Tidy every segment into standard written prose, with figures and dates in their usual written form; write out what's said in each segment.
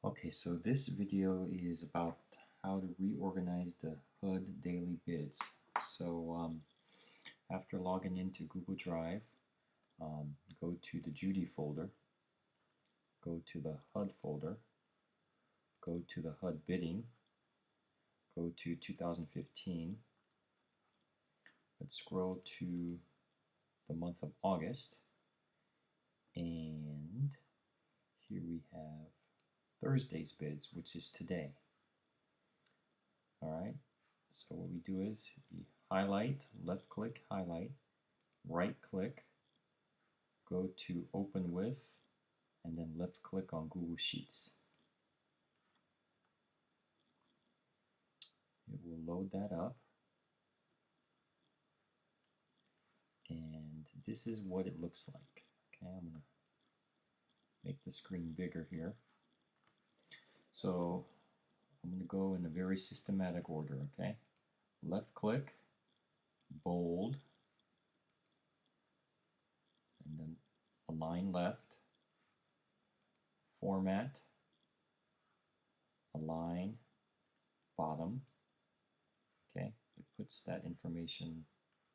Okay, so this video is about how to reorganize the HUD daily bids. So after logging into Google Drive, go to the Judy folder, go to the HUD folder, go to the HUD bidding, go to 2015. Let's scroll to the month of August, and here we have Thursday's bids, which is today. Alright, so what we do is we highlight, left click, highlight, right click, go to open with, and then left click on Google Sheets. It will load that up, and this is what it looks like. Okay, I'm going to make the screen bigger here. So I'm going to go in a very systematic order, okay? Left click, bold, and then align left, format, align, bottom. Okay, it puts that information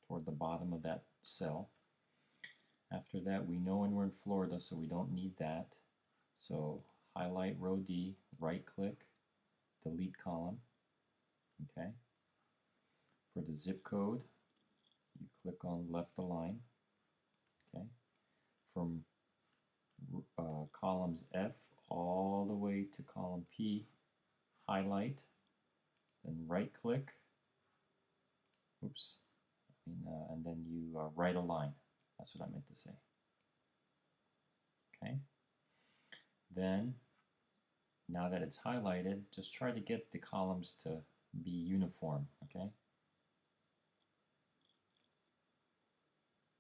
toward the bottom of that cell. After that, we know when we're in Florida, so we don't need that. So highlight row D, right click, delete column. Okay. For the zip code, you click on left align. Okay. From columns F all the way to column P, highlight, then right click. Oops. And then you right align. That's what I meant to say. Okay. Then, now that it's highlighted, just try to get the columns to be uniform. Okay.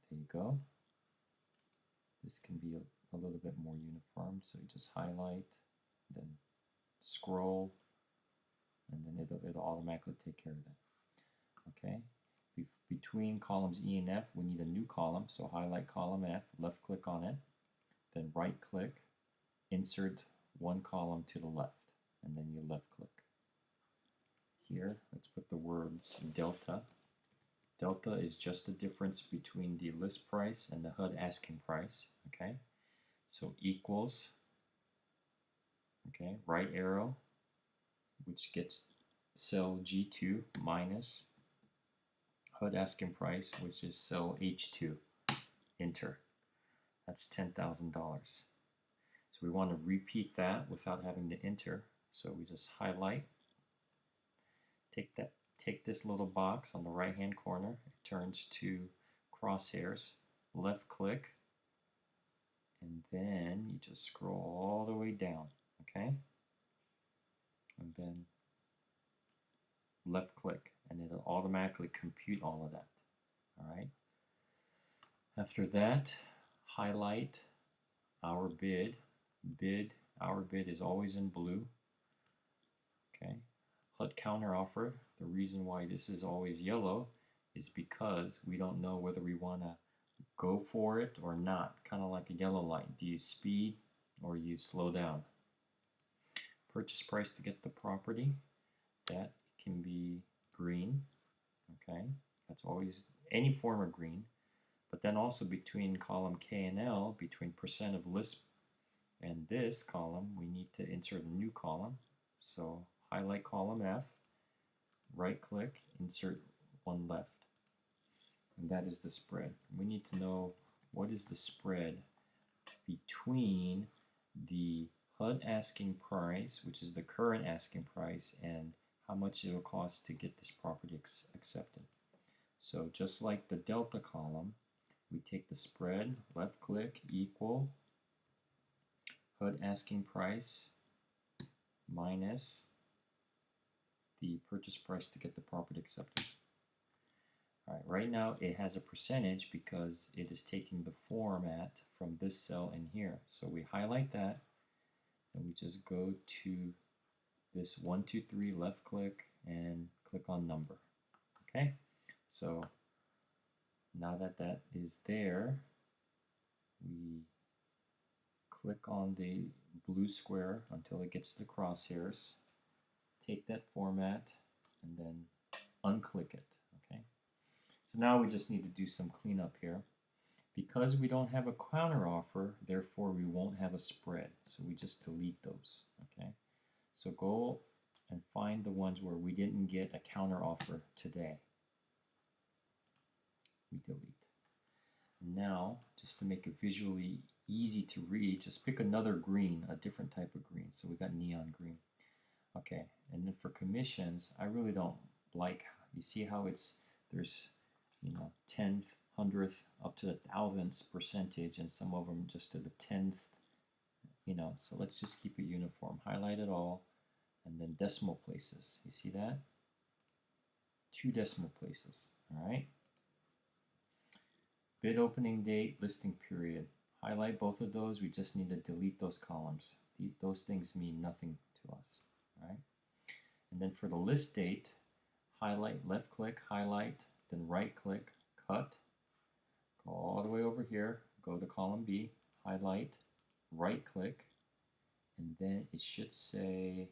There you go. This can be a little bit more uniform, so you just highlight, then scroll, and then it'll automatically take care of that. Okay. Between columns E and F, we need a new column, so highlight column F, left click on it, then right click, insert one column to the left, and then you left click. Here, let's put the words delta. Delta is just the difference between the list price and the HUD asking price. Okay, so equals, okay, right arrow, which gets cell G2 minus HUD asking price, which is cell H2. Enter. That's $10,000. So we want to repeat that without having to enter. So we just highlight, take this little box on the right hand corner, it turns to crosshairs, left click, and then you just scroll all the way down, okay? And then left click, and it'll automatically compute all of that. All right. After that, highlight our bid. Our bid is always in blue. Okay. HUD counter offer. The reason why this is always yellow is because we don't know whether we want to go for it or not. Kind of like a yellow light. Do you speed or you slow down? Purchase price to get the property. That can be green. Okay. That's always any form of green. But then also between column K and L, between percent of list and this column, we need to insert a new column. So highlight column F, right click, insert one left. And that is the spread. We need to know what is the spread between the HUD asking price, which is the current asking price, and how much it will cost to get this property accepted. So just like the delta column, we take the spread, left click, equal, HUD asking price minus the purchase price to get the property accepted. All right, right now it has a percentage because it is taking the format from this cell in here. So we highlight that, and we just go to this 1, 2, 3, left click, and click on number. Okay, so now that that is there, we click on the blue square until it gets the crosshairs. Take that format and then unclick it. Okay. So now we just need to do some cleanup here. Because we don't have a counter offer, therefore we won't have a spread. So we just delete those. Okay. So go and find the ones where we didn't get a counter offer today. We delete. And now, just to make it visually easy to read, just pick another green, a different type of green. So we got neon green. Okay, and then for commissions, I really don't like, you see how there's, tenth, hundredth, up to the thousandths percentage, and some of them just to the tenth, so let's just keep it uniform. Highlight it all, and then decimal places. You see that? 2 decimal places, all right? Bid opening date, listing period. Highlight both of those. We just need to delete those columns. Those things mean nothing to us, all right? And then for the list date, highlight, left click, highlight, then right click, cut, go all the way over here, go to column B, highlight, right click, and then it should say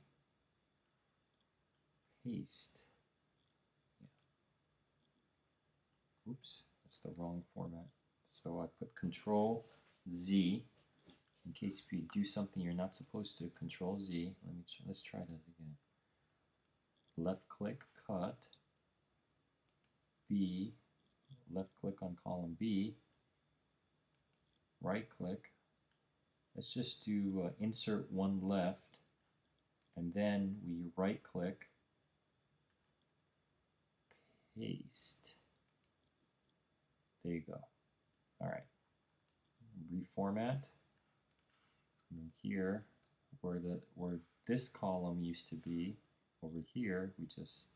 paste. Yeah. Oops, that's the wrong format. So I put Control Z in case if you do something you're not supposed to. Control Z. Let's try that again. Left click, cut, B, left click on column B, right click. Let's just do insert one left, and then we right click, paste. There you go. All right. Reformat. And here, where this column used to be, over here, we just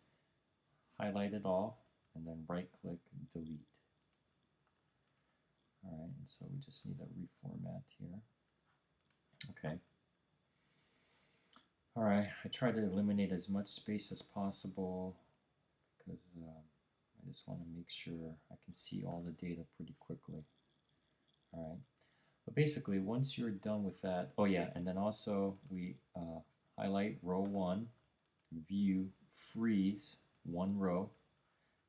highlight it all, and then right click and delete. All right, and so we just need to reformat here. Okay. All right, I try to eliminate as much space as possible because I just want to make sure I can see all the data pretty quickly. All right, but basically once you're done with that, oh yeah, and then also we highlight row 1, view, freeze one row.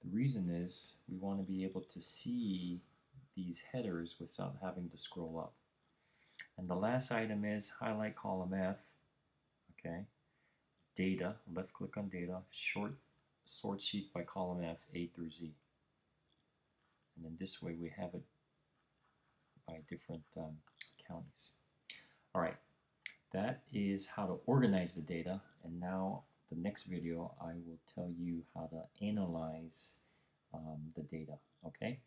The reason is we want to be able to see these headers without having to scroll up. And the last item is highlight column F, okay, data, left click on data, sort sheet by column F, A through Z. And then this way we have it by different counties. All right, that is how to organize the data. And now the next video, I will tell you how to analyze the data, okay?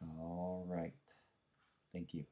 All right, thank you.